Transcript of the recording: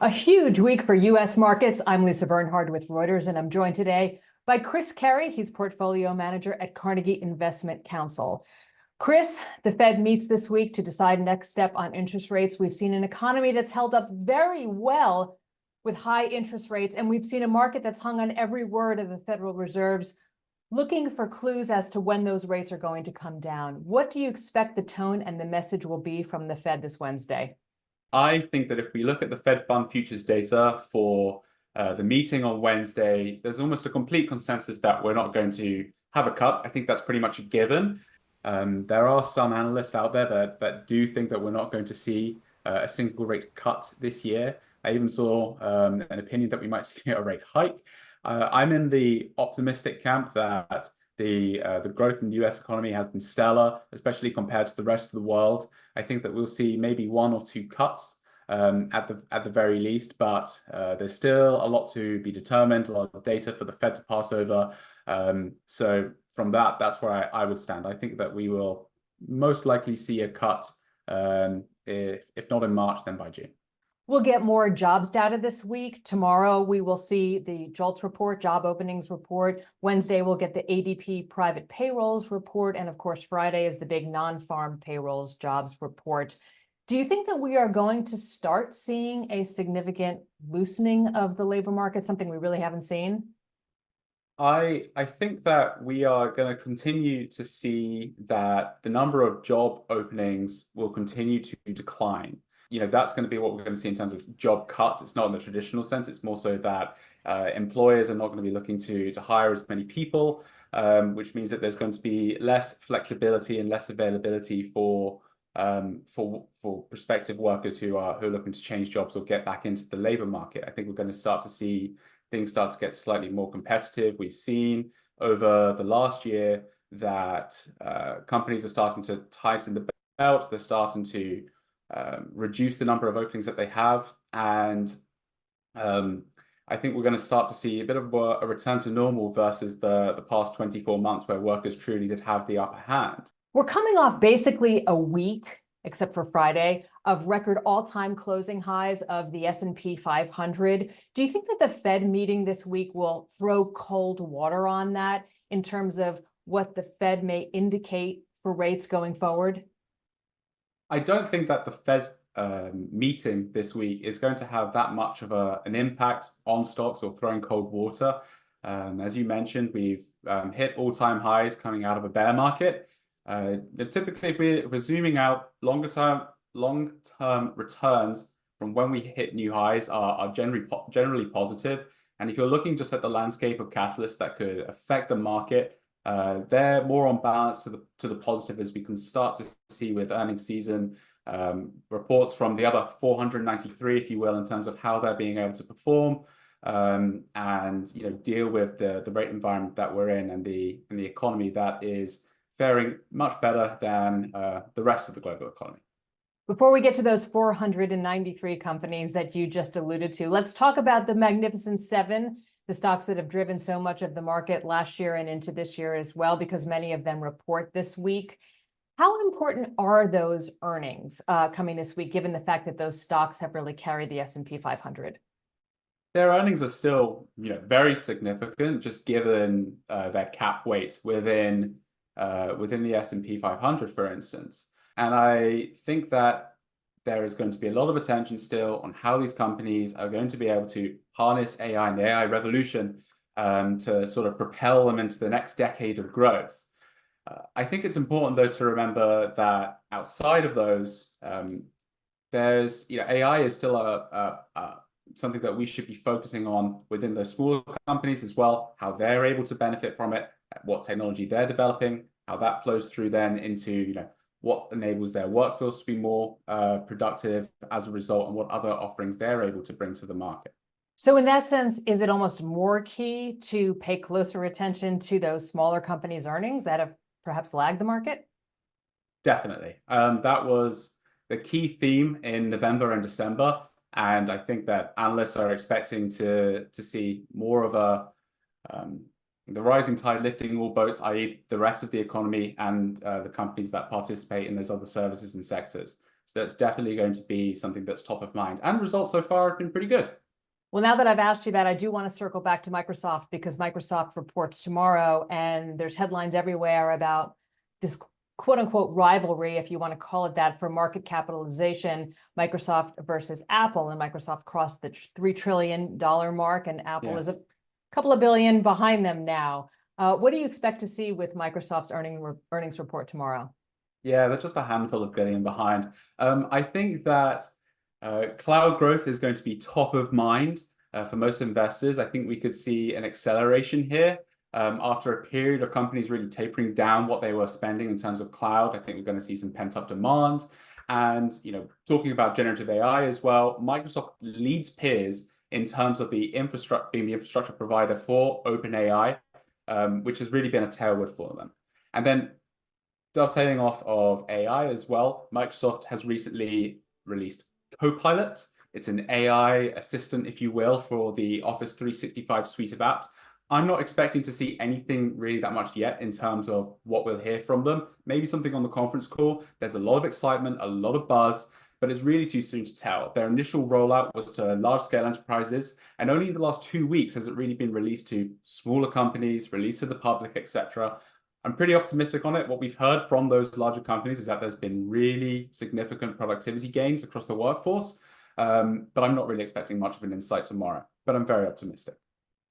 A huge week for U.S. markets. I'm Lisa Bernhard with Reuters, and I'm joined today by Chris Carey. He's portfolio manager at Carnegie Investment Counsel. Chris, the Fed meets this week to decide next step on interest rates. We've seen an economy that's held up very well with high interest rates, and we've seen a market that's hung on every word of the Federal Reserve's looking for clues as to when those rates are going to come down. What do you expect the tone and the message will be from the Fed this Wednesday? I think that if we look at the Fed Fund futures data for the meeting on Wednesday, there's almost a complete consensus that we're not going to have a cut. I think that's pretty much a given. There are some analysts out there that do think that we're not going to see a single rate cut this year. I even saw an opinion that we might see a rate hike. I'm in the optimistic camp that the growth in the US economy has been stellar, especially compared to the rest of the world. I think that we'll see maybe one or two cuts at the very least, but there's still a lot to be determined, a lot of data for the Fed to pass over. So from that's where I would stand. I think that we will most likely see a cut, if not in March, then by June. We'll get more jobs data this week. Tomorrow, we will see the JOLTS report, job openings report. Wednesday, we'll get the ADP private payrolls report. And of course, Friday is the big non-farm payrolls jobs report. Do you think that we are going to start seeing a significant loosening of the labor market, something we really haven't seen? I think that we are going to continue to see that the number of job openings will continue to decline. That's going to be what we're going to see in terms of job cuts. It's not in the traditional sense. It's more so that employers are not going to be looking to hire as many people, which means that there's going to be less flexibility and less availability for prospective workers who are looking to change jobs or get back into the labor market. I think we're going to start to see things start to get slightly more competitive. We've seen over the last year that companies are starting to tighten the belt. They're starting to reduce the number of openings that they have. And I think we're going to start to see a bit of a return to normal versus the past 24 months where workers truly did have the upper hand. We're coming off basically a week, except for Friday, of record all-time closing highs of the S&P 500. Do you think that the Fed meeting this week will throw cold water on that in terms of what the Fed may indicate for rates going forward? I don't think that the Fed's meeting this week is going to have that much of an impact on stocks or throwing cold water. As you mentioned, we've hit all-time highs coming out of a bear market. Typically, if we're zooming out, long-term returns from when we hit new highs are generally positive. And if you're looking just at the landscape of catalysts that could affect the market, they're more on balance to the positive, as we can start to see with earnings season reports from the other 493, if you will, in terms of how they're being able to perform and deal with the rate environment that we're in and the economy that is faring much better than the rest of the global economy. Before we get to those 493 companies that you just alluded to, let's talk about the Magnificent Seven, the stocks that have driven so much of the market last year and into this year as well, because many of them report this week. How important are those earnings coming this week, given the fact that those stocks have really carried the S&P 500? Their earnings are still, very significant, just given their cap weight within the S&P 500, for instance. And I think that there is going to be a lot of attention still on how these companies are going to be able to harness AI and the AI revolution to sort of propel them into the next decade of growth. I think it's important, though, to remember that outside of those, there's, AI is still something that we should be focusing on within those smaller companies as well, how they're able to benefit from it, what technology they're developing, how that flows through then into, what enables their workforce to be more productive as a result, and what other offerings they're able to bring to the market. So in that sense, is it almost more key to pay closer attention to those smaller companies' earnings that have perhaps lagged the market? Definitely. That was the key theme in November and December. And I think that analysts are expecting to see more of the rising tide lifting all boats, i.e. the rest of the economy and the companies that participate in those other services and sectors. So that's definitely going to be something that's top of mind. And results so far have been pretty good. Well, now that I've asked you that, I do want to circle back to Microsoft because Microsoft reports tomorrow and there's headlines everywhere about this quote unquote rivalry, if you want to call it that, for market capitalization, Microsoft versus Apple. And Microsoft crossed the $3 trillion mark and Apple is a couple of billion behind them now. What do you expect to see with Microsoft's earnings report tomorrow? Yeah, they're just a handful of billion behind. I think that cloud growth is going to be top of mind for most investors. I think we could see an acceleration here after a period of companies really tapering down what they were spending in terms of cloud. I think we're going to see some pent-up demand. And talking about generative AI as well, Microsoft leads peers in terms of the infrastructure, being the infrastructure provider for OpenAI, which has really been a tailwind for them. And then dovetailing off of AI as well, Microsoft has recently released Copilot. It's an AI assistant, if you will, for the Office 365 suite of apps. I'm not expecting to see anything really that much yet in terms of what we'll hear from them. Maybe something on the conference call. There's a lot of excitement, a lot of buzz, but it's really too soon to tell. Their initial rollout was to large-scale enterprises, and only in the last 2 weeks has it really been released to smaller companies, released to the public, etc. I'm pretty optimistic on it. What we've heard from those larger companies is that there's been really significant productivity gains across the workforce, but I'm not really expecting much of an insight tomorrow, but I'm very optimistic.